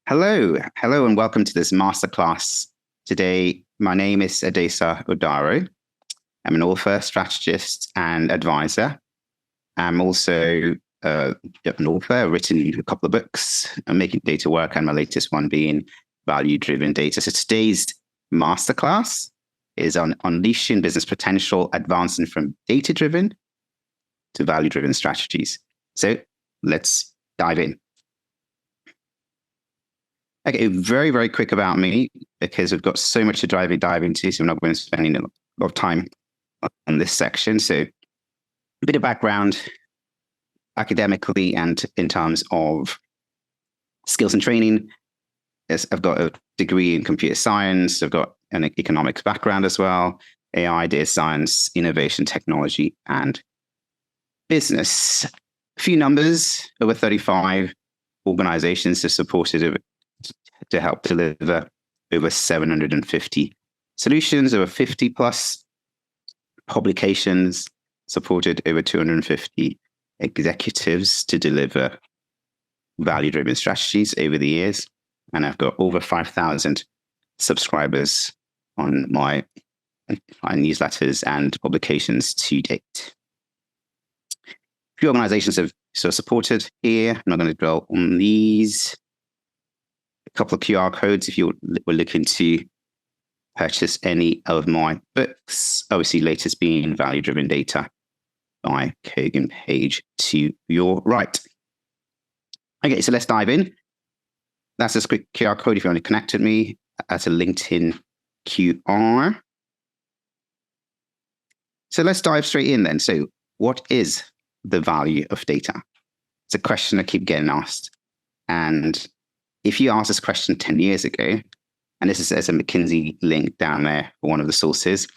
Hello, and welcome to this masterclass. Today, my name is Edosa Odaro. I'm an author, strategist, and advisor. I'm also an author. I've written a couple of books. I'm making data work, and my latest one being value-driven data. So today's masterclass is on unleashing business potential, advancing from data-driven to value-driven strategies. So let's dive in. Okay, very, very quick about me, because we've got so much to dive into, so I'm not going to spend a lot of time on this section. So a bit of background academically and in terms of skills and training. Yes, I've got a degree in computer science. I've got an economics background as well, AI, data science, innovation, technology, and business. A few numbers: over 35 organizations have supported to help deliver over 750 solutions, over 50 plus publications, supported over 250 executives to deliver value-driven strategies over the years. And I've got over 5,000 subscribers on my newsletters and publications to date. A few organizations have sort of supported here. I'm not going to dwell on these. A couple of QR codes if you were looking to purchase any of my books. Obviously, latest being Value Driven Data by Kogan, page to your right. Okay, so let's dive in. That's a quick QR code if you want to connect with me. That's a LinkedIn QR. So let's dive straight in then. So what is the value of data? It's a question I keep getting asked. And if you asked this question 10 years ago, and this is as a McKinsey link down there for one of the sources,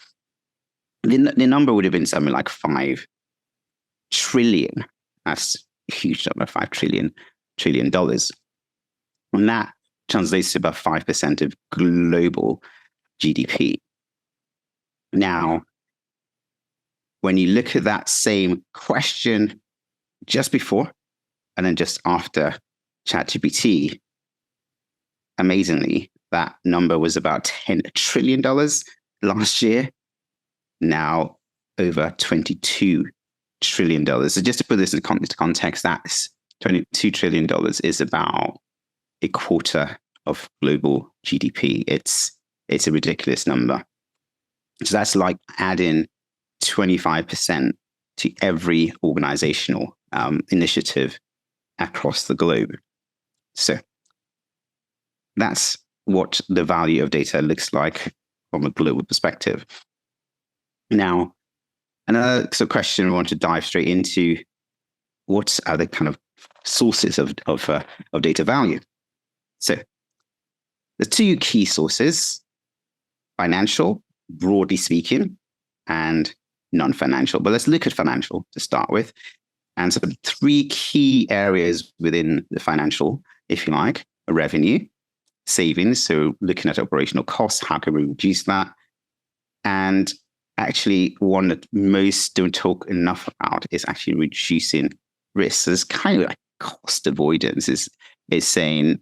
the number would have been something like 5 trillion. That's a huge number, $5 trillion. And that translates to about 5% of global GDP. Now, when you look at that same question just before and then just after ChatGPT, amazingly, that number was about $10 trillion last year. Now over $22 trillion. So just to put this into context, that's $22 trillion is about a quarter of global GDP. It's a ridiculous number. So that's like adding 25% to every organizational initiative across the globe. So that's what the value of data looks like from a global perspective. Now, another sort of question we want to dive straight into: what are the kind of sources of data value? So the 2 key sources: financial, broadly speaking, and non-financial. But let's look at financial to start with. And so 3 key areas within the financial, if you like: revenue, savings, so looking at operational costs, how can we reduce that? And actually, one that most don't talk enough about is actually reducing risks. So it's kind of like cost avoidance is saying,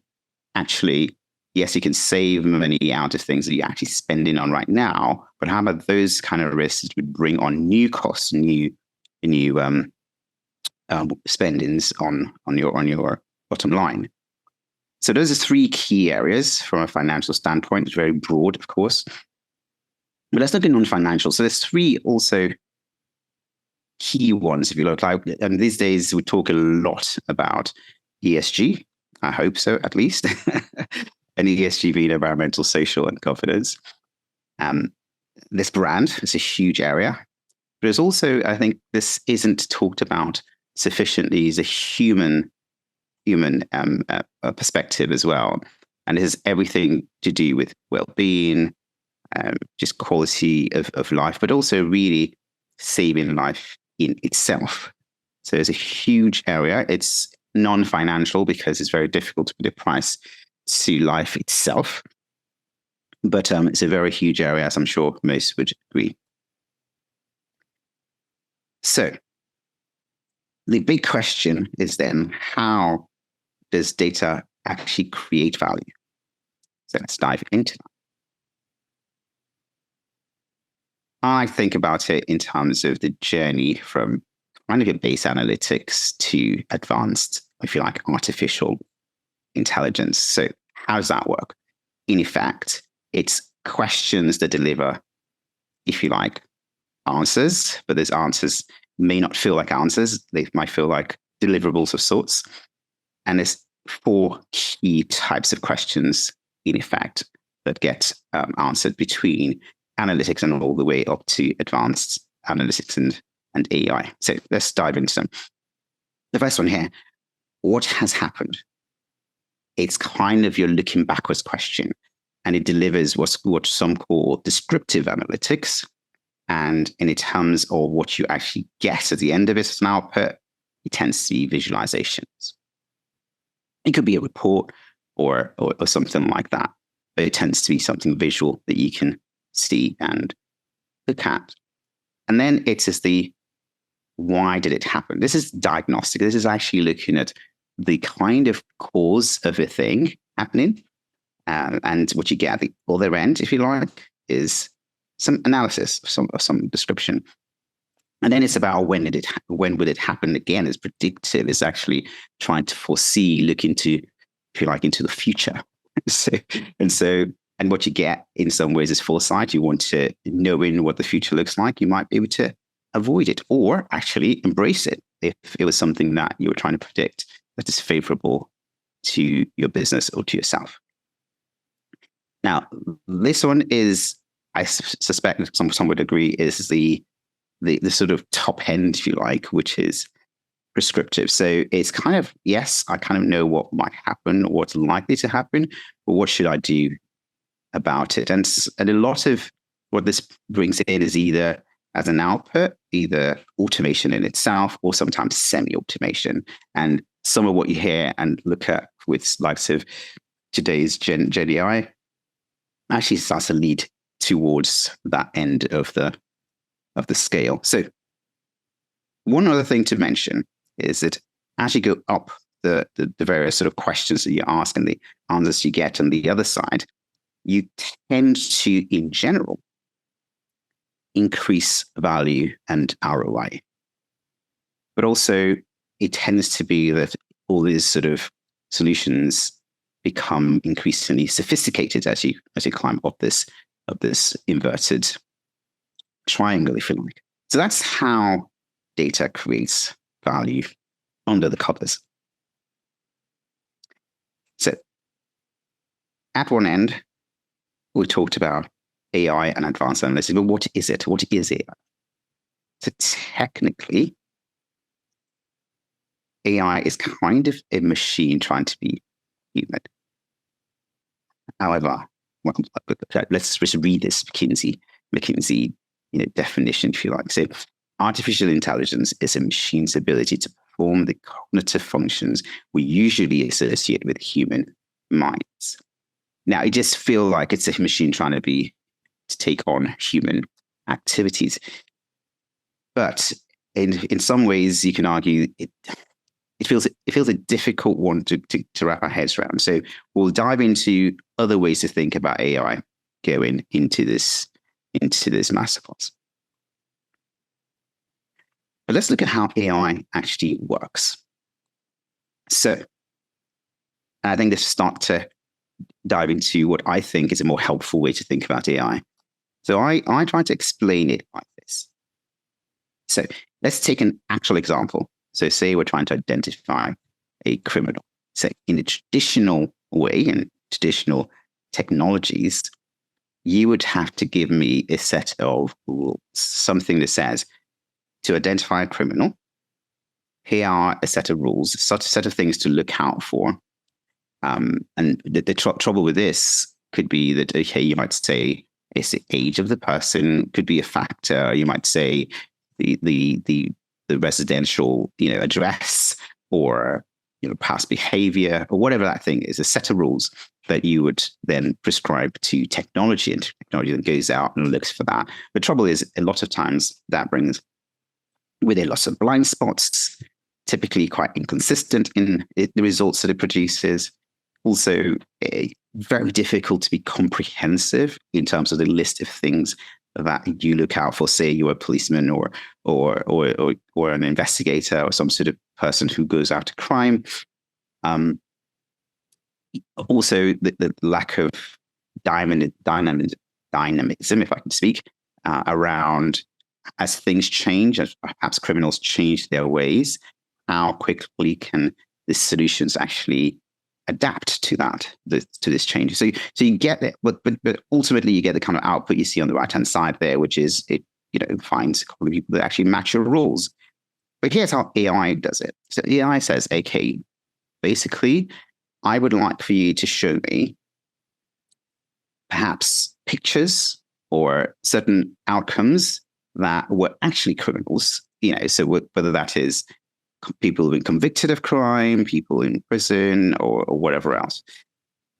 actually, yes, you can save money out of things that you're actually spending on right now, but how about those kind of risks that would bring on new costs, new spendings on your bottom line? So those are 3 key areas from a financial standpoint. It's very broad, of course. But let's look at non-financial. So there's 3 also key ones, if you look like. And these days we talk a lot about ESG. I hope so, at least. And ESG being environmental, social, and governance. This brand is a huge area. But there's also, I think, this isn't talked about sufficiently as a human perspective as well. And it has everything to do with well-being, just quality of life, but also really saving life in itself. So there's a huge area. It's non-financial because it's very difficult to put a price to life itself. But it's a very huge area, as I'm sure most would agree. So the big question is then, how does data actually create value? So let's dive into that. I think about it in terms of the journey from kind of your base analytics to advanced, if you like, artificial intelligence. So how does that work? In effect, it's questions that deliver, if you like, answers, but those answers may not feel like answers. They might feel like deliverables of sorts. And there's 4 key types of questions, in effect, that get answered between analytics and all the way up to advanced analytics and AI. So let's dive into them. The first one here, what has happened? It's kind of your looking backwards question, and it delivers what some call descriptive analytics. And in terms of what you actually get at the end of it as an output, it tends to be visualizations. It could be a report or something like that, but it tends to be something visual that you can see and look at. And then it's just the why did it happen? This is diagnostic. This is actually looking at the kind of cause of a thing happening. And what you get at the other end, if you like, is some analysis of some description. And then it's about when would it happen again? It's predictive. It's actually trying to foresee, look into, if you like, into the future. And what you get in some ways is foresight. You want to know in what the future looks like. You might be able to avoid it or actually embrace it if it was something that you were trying to predict that is favorable to your business or to yourself. Now, this one is, I suspect some would agree, is the sort of top end, if you like, which is prescriptive. So it's kind of, yes, I kind of know what might happen or what's likely to happen, but what should I do about it? And a lot of what this brings in is either as an output, either automation in itself or sometimes semi-automation. And some of what you hear and look at with likes of today's Gen AI actually starts to lead towards that end of the scale. So one other thing to mention is that as you go up the various sort of questions that you ask and the answers you get on the other side, you tend to, in general, increase value and ROI. But also, it tends to be that all these sort of solutions become increasingly sophisticated as you climb up this inverted triangle, if you like. So that's how data creates value under the covers. So at one end, we talked about AI and advanced analytics, but what is it? What is AI? So technically, AI is kind of a machine trying to be human. However, well, let's just read this McKinsey definition, if you like. So artificial intelligence is a machine's ability to perform the cognitive functions we usually associate with human minds. Now, it just feels like it's a machine trying to take on human activities. But in some ways, you can argue it feels a difficult one to wrap our heads around. So we'll dive into other ways to think about AI going into this masterclass. But let's look at how AI actually works. So I think let's start to dive into what I think is a more helpful way to think about AI. So I try to explain it like this. So let's take an actual example. So say we're trying to identify a criminal. So in a traditional way, in traditional technologies, you would have to give me a set of rules, something that says, to identify a criminal, here are a set of rules, such a set of things to look out for. And the trouble with this could be that, okay, you might say it's the age of the person, could be a factor. You might say the residential address, or past behavior, or whatever that thing is, a set of rules that you would then prescribe to technology, and technology then goes out and looks for that. The trouble is, a lot of times that brings with it lots of blind spots, typically quite inconsistent in the results that it produces. also very difficult to be comprehensive in terms of the list of things that you look out for. Say you're a policeman or an investigator or some sort of person who goes after crime. Also, the lack of dynamism, if I can speak, around as things change, as perhaps criminals change their ways, how quickly can the solutions actually adapt to that, to this change? So you get it, but ultimately you get the kind of output you see on the right hand side there, which is it finds people that actually match your rules. But here's how AI does it. So AI says, okay, basically, I would like for you to show me perhaps pictures or certain outcomes that were actually criminals. So whether that is people who've been convicted of crime, people in prison, or whatever else.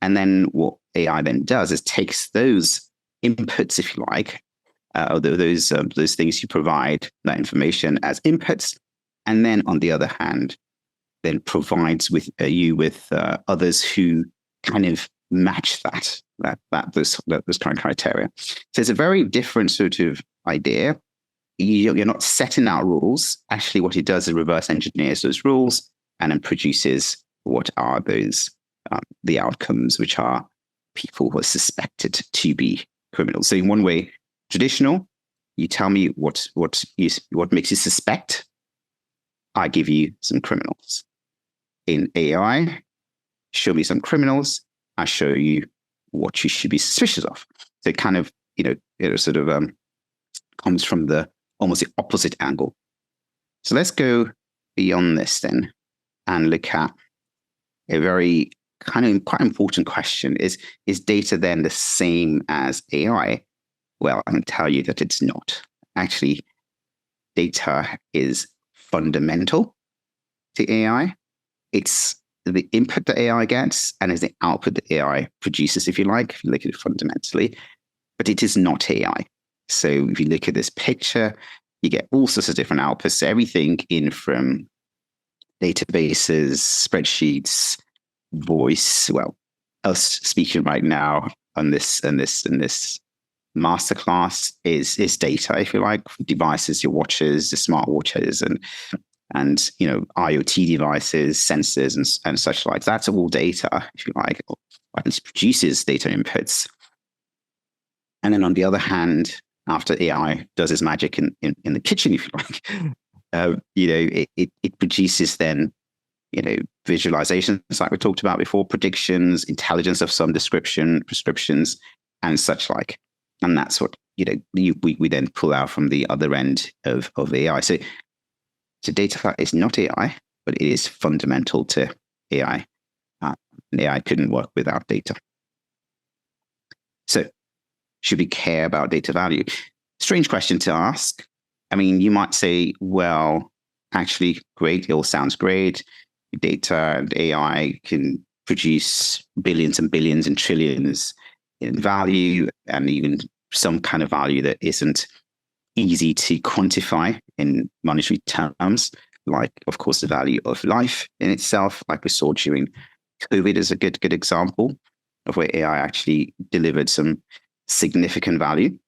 And then what AI then does is takes those inputs, if you like, those things you provide, that information as inputs, and then on the other hand, then provides with you with others who kind of match those kind of criteria. So it's a very different sort of idea. You're not setting out rules. Actually, what it does is reverse engineers those rules and then produces what are those the outcomes, which are people who are suspected to be criminals. So in one way, traditional, you tell me what makes you suspect. I give you some criminals. In AI, show me some criminals. I show you what you should be suspicious of. So it kind of, it sort of comes from the almost the opposite angle. So let's go beyond this then and look at a very kind of quite important question. Is data then the same as AI? Well, I can tell you that it's not. Actually, data is fundamental to AI. It's the input that AI gets and is the output that AI produces, if you like, if you look at it fundamentally. But it is not AI. So if you look at this picture, you get all sorts of different outputs. So everything in from databases, spreadsheets, voice. Well, us speaking right now on this masterclass is data, if you like, devices, your watches, the smart watches, and IoT devices, sensors, and such like. That's all data, if you like. It produces data inputs. And then on the other hand, after AI does its magic in the kitchen, if you like, it produces then, visualizations like we talked about before, predictions, intelligence of some description, prescriptions, and such like. And that's what, we then pull out from the other end of AI. So data is not AI, but it is fundamental to AI. AI couldn't work without data. So should we care about data value? Strange question to ask. I mean, you might say, well, actually, great. It all sounds great. Data and AI can produce billions and billions and trillions in value, and even some kind of value that isn't easy to quantify in monetary terms, like, of course, the value of life in itself, like we saw during COVID is a good example of where AI actually delivered some significant value.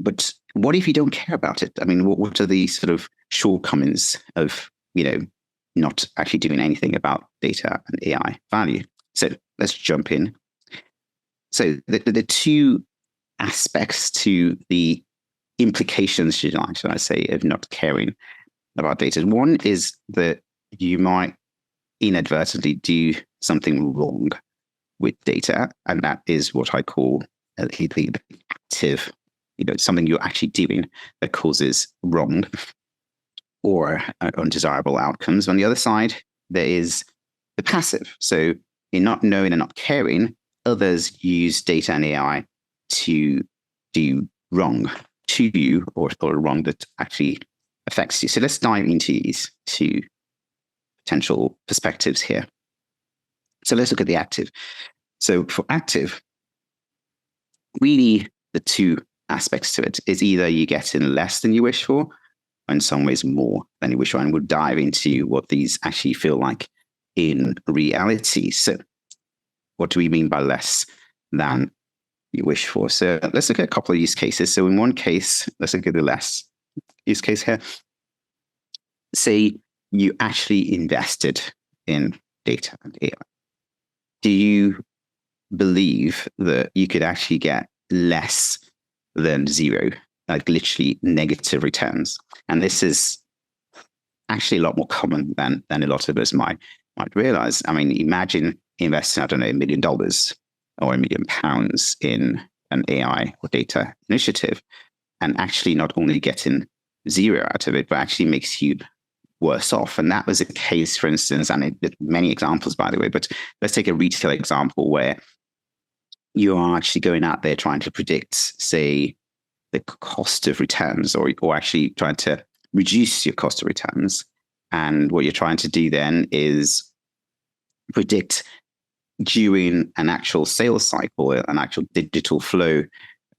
But what if you don't care about it? I mean, what are the sort of shortcomings of, not actually doing anything about data and AI value? So let's jump in. So the two aspects to the implications, should I say, of not caring about data. One is that you might inadvertently do something wrong with data, and that is what I call the active, something you're actually doing that causes wrong or undesirable outcomes. On the other side, there is the passive. So in not knowing and not caring, others use data and AI to do wrong to you or wrong that actually affects you. So let's dive into these two potential perspectives here. So let's look at the active. So for active, really the two aspects to it is either you get in less than you wish for, or in some ways more than you wish for. And we'll dive into what these actually feel like in reality. So what do we mean by less than you wish for? So let's look at a couple of use cases. So in one case, let's look at the less use case here. Say you actually invested in data and AI. Do you believe that you could actually get less than zero, like literally negative returns? And this is actually a lot more common than a lot of us might realize. I mean, imagine investing, I don't know, $1 million or £1 million in an AI or data initiative, and actually not only getting zero out of it, but actually makes you worse off. And that was a case, for instance, and many examples, by the way, but let's take a retail example where you are actually going out there trying to predict, say, the cost of returns, or actually trying to reduce your cost of returns. And what you're trying to do then is predict during an actual sales cycle, an actual digital flow,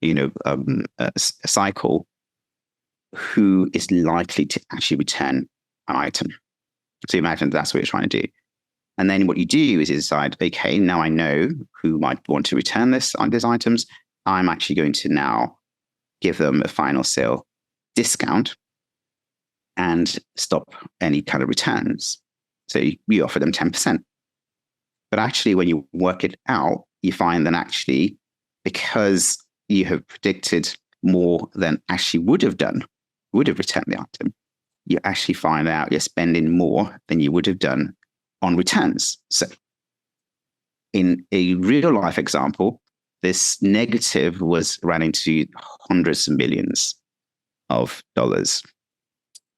a cycle, who is likely to actually return an item. So imagine that's what you're trying to do. And then what you do is you decide, okay, now I know who might want to return these items. I'm actually going to now give them a final sale discount and stop any kind of returns. So you offer them 10%. But actually, when you work it out, you find that actually, because you have predicted more than actually would have returned the item, you actually find out you're spending more than you would have done on returns. So in a real life example, this negative was running to hundreds of millions of dollars.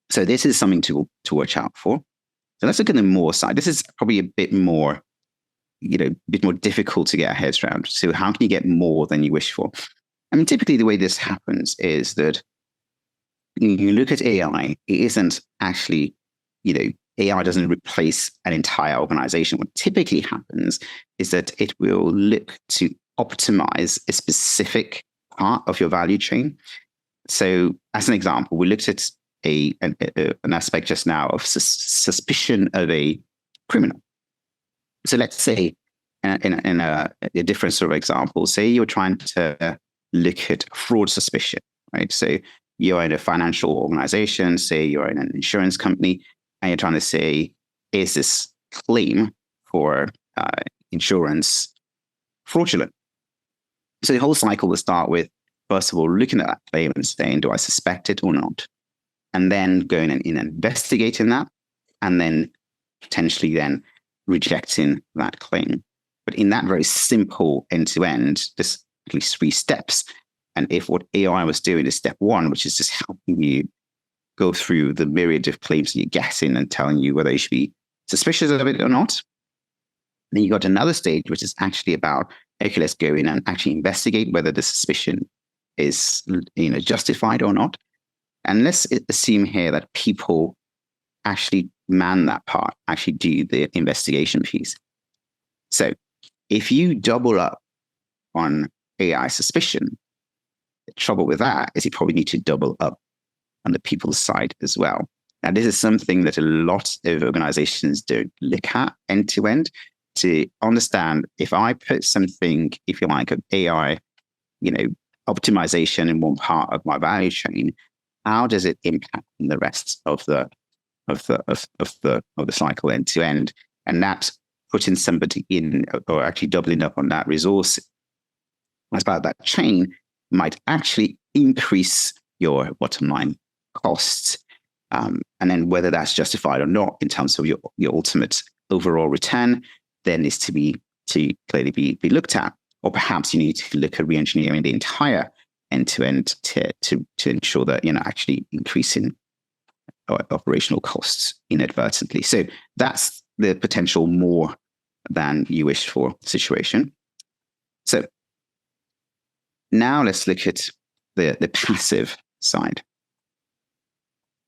So this is something to watch out for. So let's look at the more side. This is probably a bit more, difficult to get our heads around. So how can you get more than you wish for? I mean, typically the way this happens is that you look at AI, it isn't actually, AI doesn't replace an entire organization. What typically happens is that it will look to optimize a specific part of your value chain. So as an example, we looked at an aspect just now of suspicion of a criminal. So let's say in a different sort of example, say you're trying to look at fraud suspicion, right? So you're in a financial organization, say you're in an insurance company, and you're trying to say, is this claim for insurance fraudulent? So the whole cycle will start with, first of all, looking at that claim and saying, do I suspect it or not? And then going and investigating that, and then potentially then rejecting that claim. But in that very simple end-to-end, there's at least 3 steps. And if what AI was doing is step 1, which is just helping you go through the myriad of claims that you're getting and telling you whether you should be suspicious of it or not, then you got another stage, which is actually about, okay, let's go in and actually investigate whether the suspicion is justified or not. And let's assume here that people actually man that part, actually do the investigation piece. So if you double up on AI suspicion, the trouble with that is you probably need to double up on the people's side as well. Now, this is something that a lot of organizations don't look at end to end to understand, if I put something, if you like, of AI, optimization in one part of my value chain, how does it impact the rest of the cycle end to end? And that's putting somebody in, or actually doubling up on that resource as part of that chain, might actually increase your bottom line costs. And then whether that's justified or not in terms of your ultimate overall return, then is to clearly be looked at. Or perhaps you need to look at re-engineering the entire end-to-end to ensure that you're not actually increasing operational costs inadvertently. So that's the potential more than you wish for situation. So now let's look at the passive side.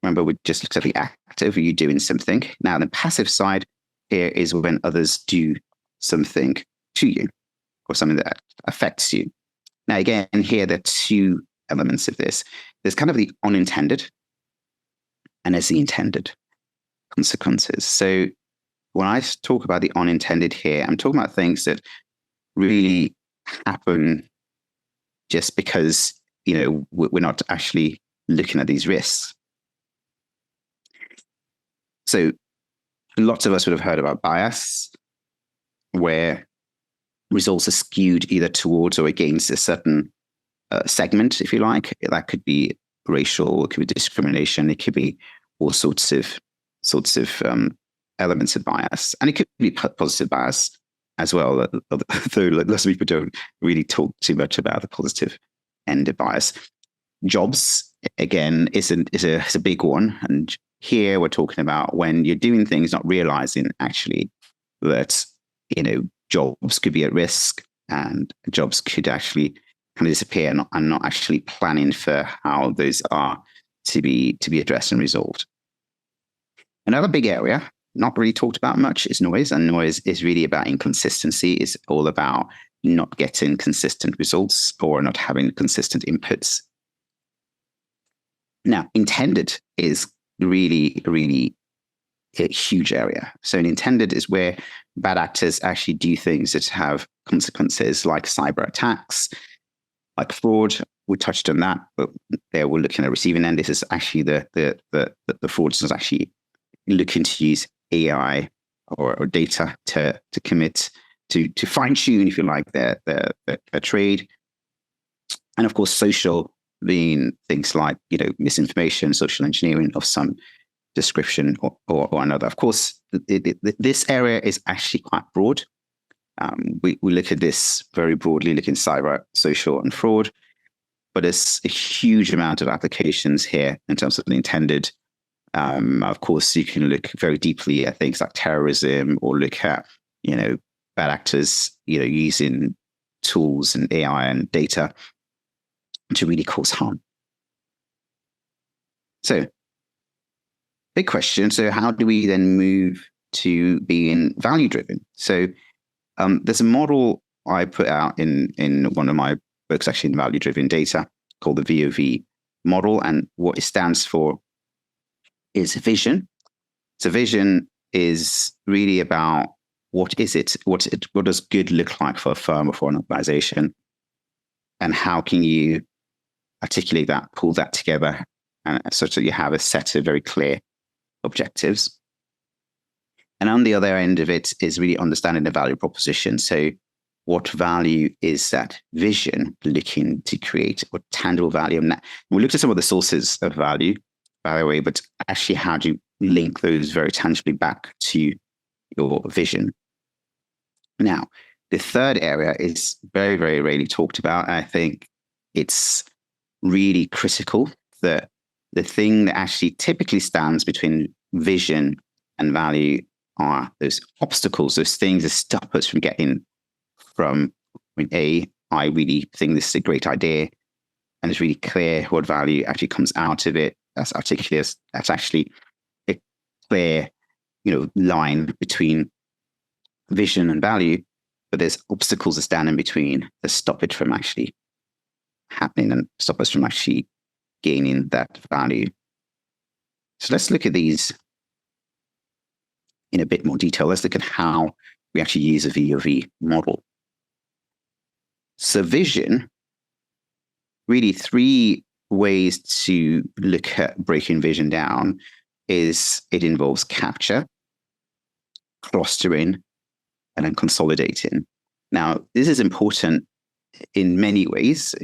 Remember, we just looked at the active, are you doing something? Now the passive side here is when others do something to you or something that affects you. Now, again, here there are 2 elements of this. There's kind of the unintended and there's the intended consequences. So when I talk about the unintended here, I'm talking about things that really happen just because, we're not actually looking at these risks. So lots of us would have heard about bias, where results are skewed either towards or against a certain segment, if you like. That could be racial, it could be discrimination, it could be all sorts of elements of bias, and it could be positive bias as well. Though lots of people don't really talk too much about the positive end of bias. Jobs, again, is a big one, and here we're talking about when you're doing things not realizing actually that jobs could be at risk, and jobs could actually kind of disappear, and not actually planning for how those are to be addressed and resolved. Another big area, not really talked about much, is noise. And noise is really about inconsistency. It's all about not getting consistent results or not having consistent inputs. Now, intended is really, really a huge area. So intended is where bad actors actually do things that have consequences, like cyber attacks, like fraud. We touched on that, but there we're looking at receiving end. This is actually the fraudsters actually looking to use AI or data to commit, to fine tune, if you like, their trade. And of course, social, being things like misinformation, social engineering of some description or another. Of course, this area is actually quite broad. We look at this very broadly, looking at cyber, social, and fraud, but there's a huge amount of applications here in terms of the intended. Of course, you can look very deeply at things like terrorism, or look at bad actors using tools and AI and data to really cause harm. So, big question. So how do we then move to being value driven? So there's a model I put out in one of my books, actually, in value driven data, called the VOV model. And what it stands for is vision. So vision is really about what does good look like for a firm or for an organization, and how can you articulate that, pull that together, and such that you have a set of very clear objectives. And on the other end of it is really understanding the value proposition. So what value is that vision looking to create, what tangible value? And we looked at some of the sources of value, by the way, but actually how do you link those very tangibly back to your vision? Now, the third area is very, very rarely talked about. I think it's really critical that the thing that actually typically stands between vision and value are those obstacles, those things that stop us from getting from I really think this is a great idea, and it's really clear what value actually comes out of it. That's articulated. That's actually a clear, line between vision and value. But there's obstacles that stand in between that stop it from actually happening and stop us from actually gaining that value. So let's look at these in a bit more detail. Let's look at how we actually use a VOV model. So vision, really three ways to look at breaking vision down is it involves capture, clustering, and then consolidating. Now, this is important in many ways.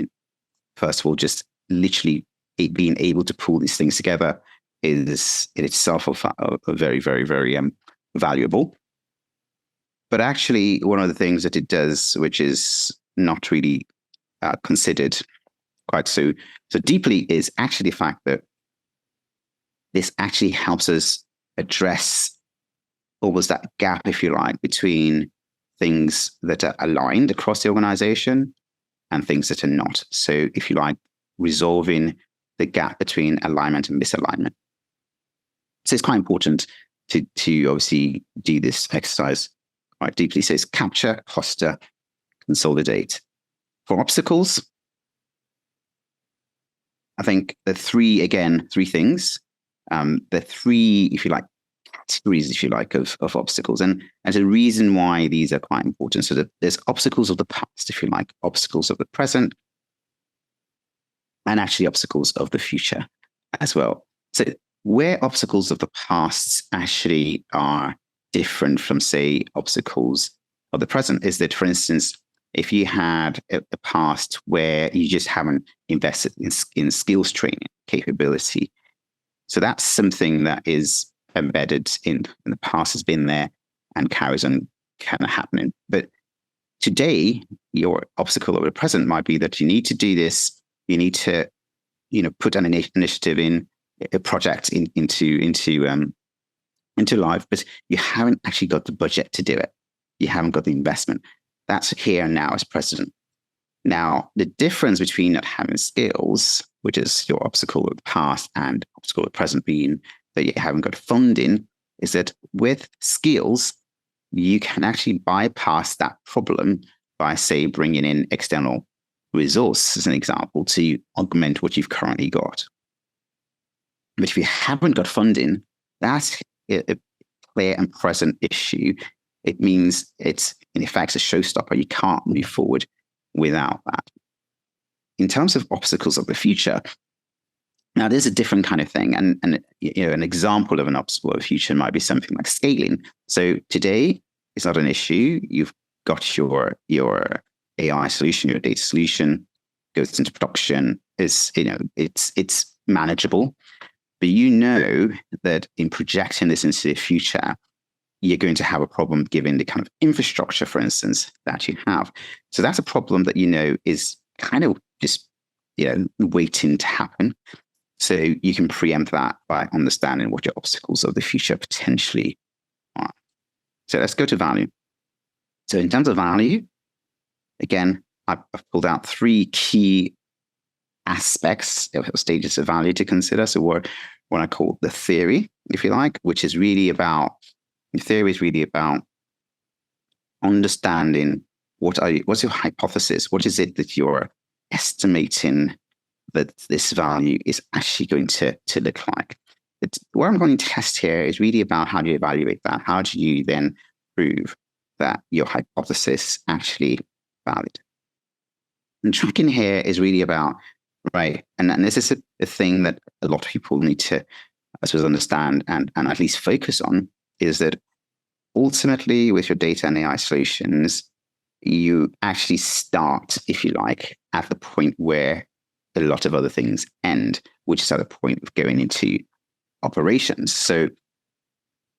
First of all, just literally being able to pull these things together is in itself a very, very, very valuable. But actually, one of the things that it does, which is not really considered quite so deeply, is actually the fact that this actually helps us address almost that gap, if you like, between things that are aligned across the organization and things that are not. So, if you like, resolving the gap between alignment and misalignment. So it's quite important to obviously do this exercise quite deeply. So it's capture, cluster, consolidate. For obstacles, I think the three things, the three, if you like, categories, if you like, of obstacles. And there's a reason why these are quite important. So that there's obstacles of the past, if you like, obstacles of the present, and actually obstacles of the future as well. So where obstacles of the past actually are different from, say, obstacles of the present is that, for instance, if you had a past where you just haven't invested in skills training capability, so that's something that is embedded in the past, has been there and carries on kind of happening. But today, your obstacle of the present might be that you need to do this. You need to, put an initiative in a project into life, but you haven't actually got the budget to do it. You haven't got the investment. That's here and now as present. Now, the difference between not having skills, which is your obstacle of the past, and obstacle of the present being that you haven't got funding, is that with skills, you can actually bypass that problem by, say, bringing in external resource, as an example, to augment what you've currently got. But if you haven't got funding, that's a clear and present issue. It means it's, in effect, a showstopper. You can't move forward without that. In terms of obstacles of the future, now there's a different kind of thing. And an example of an obstacle of the future might be something like scaling. So today, it's not an issue. You've got your AI solution, your data solution, goes into production. It's manageable. But that in projecting this into the future, you're going to have a problem given the kind of infrastructure, for instance, that you have. So that's a problem that is kind of just waiting to happen. So you can preempt that by understanding what your obstacles of the future potentially are. So let's go to value. So in terms of value, again, I've pulled out 3 key aspects of stages of value to consider. So what I call the theory, if you like, which is really about, the theory is really about understanding what's your hypothesis? What is it that you're estimating that this value is actually going to look like? What I'm going to test here is really about how do you evaluate that? How do you then prove that your hypothesis actually valid? And tracking here is really about, right, and this is a thing that a lot of people need to, I suppose, understand and at least focus on, is that ultimately with your data and AI solutions, you actually start, if you like, at the point where a lot of other things end, which is at the point of going into operations. So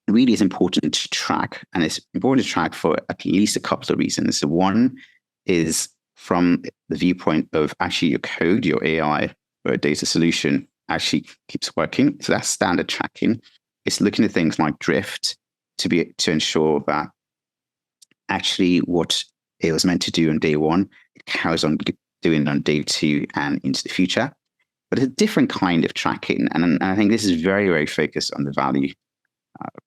really it's important to track, and it's important to track for at least a couple of reasons. So one is from the viewpoint of actually your code, your AI or a data solution actually keeps working. So that's standard tracking. It's looking at things like drift to ensure that actually what it was meant to do on day one, it carries on doing on day 2 and into the future. But it's a different kind of tracking. And I think this is very, very focused on the value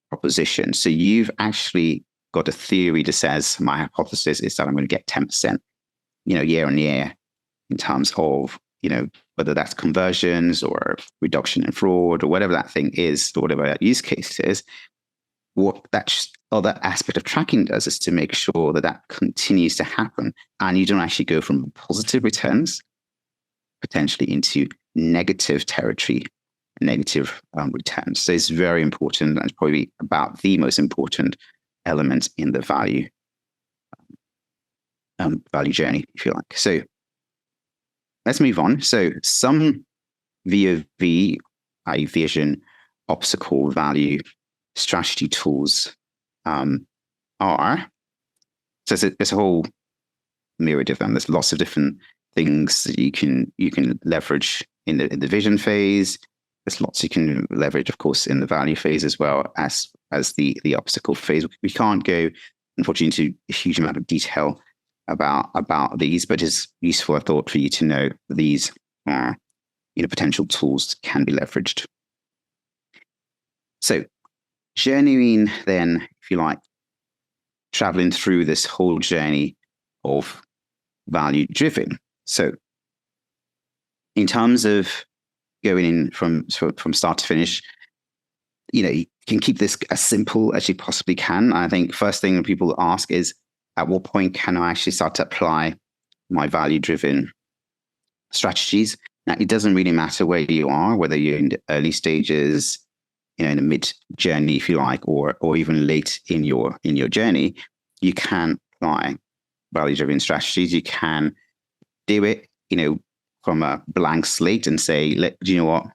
proposition. So you've actually got a theory that says my hypothesis is that I'm going to get 10%, year on year in terms of, whether that's conversions or reduction in fraud or whatever that thing is, or whatever that use case is. What that other aspect of tracking does is to make sure that continues to happen and you don't actually go from positive returns potentially into negative territory, negative returns. So it's very important, and it's probably about the most important element in the value journey, if you like. So let's move on. So some VOV, i.e. vision, obstacle, value, strategy tools are, so there's a whole myriad of them. There's lots of different things that you can leverage in the vision phase. There's lots you can leverage, of course, in the value phase as well as the obstacle phase. We can't go, unfortunately, into a huge amount of detail about these, but it's useful, I thought, for you to know these potential tools can be leveraged. So journeying then, if you like, traveling through this whole journey of value driven. So in terms of going in from start to finish, can keep this as simple as you possibly can. I think first thing that people ask is, at what point can I actually start to apply my value-driven strategies? Now, it doesn't really matter where you are, whether you're in the early stages, in the mid journey, if you like, or even late in your journey. You can apply value-driven strategies. You can do it, from a blank slate and say, do you know what?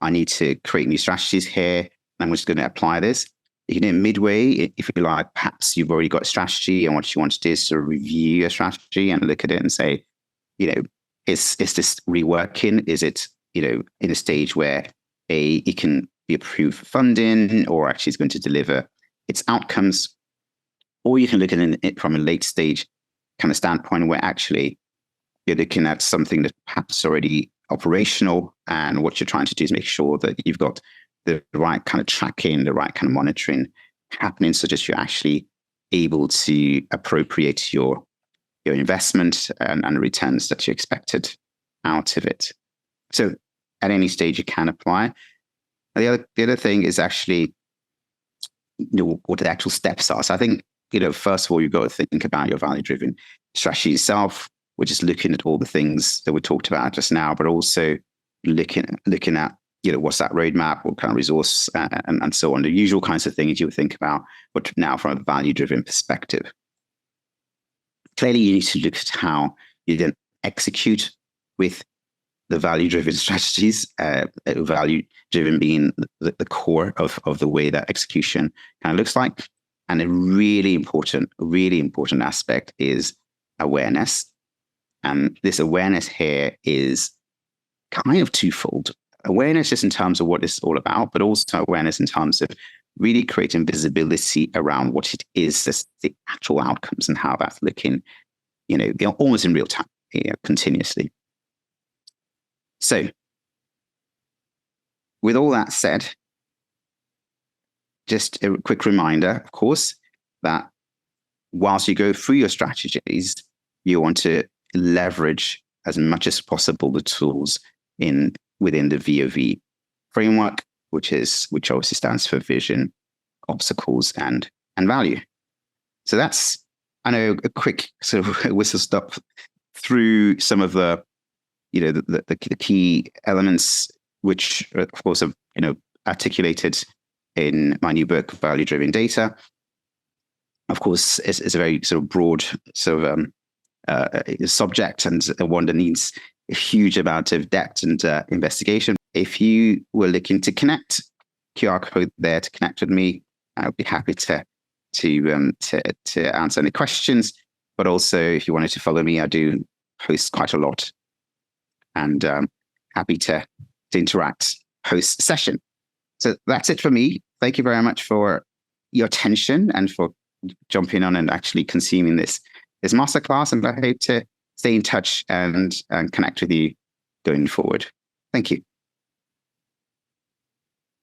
I need to create new strategies here. I'm just going to apply this. You can do it midway, if you like. Perhaps you've already got a strategy, and what you want to do is to review your strategy and look at it and say, is this reworking? Is it, in a stage where it can be approved for funding, or actually is going to deliver its outcomes? Or you can look at it from a late stage kind of standpoint, where actually you're looking at something that's perhaps already operational, and what you're trying to do is make sure that you've got the right kind of tracking, the right kind of monitoring happening, so that you're actually able to appropriate your investment and returns that you expected out of it. So at any stage you can apply. The other thing is actually, what the actual steps are. So I think, first of all, you've got to think about your value-driven strategy itself, which is looking at all the things that we talked about just now, but also looking at, what's that roadmap, what kind of resource, and so on, the usual kinds of things you would think about, but now from a value-driven perspective. Clearly, you need to look at how you then execute with the value-driven strategies, value-driven being the core of the way that execution kind of looks like. And a really important aspect is awareness. And this awareness here is kind of twofold. Awareness just in terms of what it's all about, but also awareness in terms of really creating visibility around what it is, the actual outcomes, and how that's looking, almost in real time, continuously. So with all that said, just a quick reminder, of course, that whilst you go through your strategies, you want to leverage as much as possible the tools within the VOV framework, which obviously stands for vision, obstacles, and value. So that's, I know, a quick sort of whistle stop through some of the key elements, which of course are articulated in my new book, Value Driven Data. Of course, it's a very sort of broad sort of subject, and one that needs a huge amount of depth and investigation. If you were looking to connect, QR code there to connect with me. I would be happy to answer any questions. But also, if you wanted to follow me, I do post quite a lot, and happy to interact post session. So that's it for me. Thank you very much for your attention and for jumping on and actually consuming this masterclass. And I hope to stay in touch and connect with you going forward. Thank you.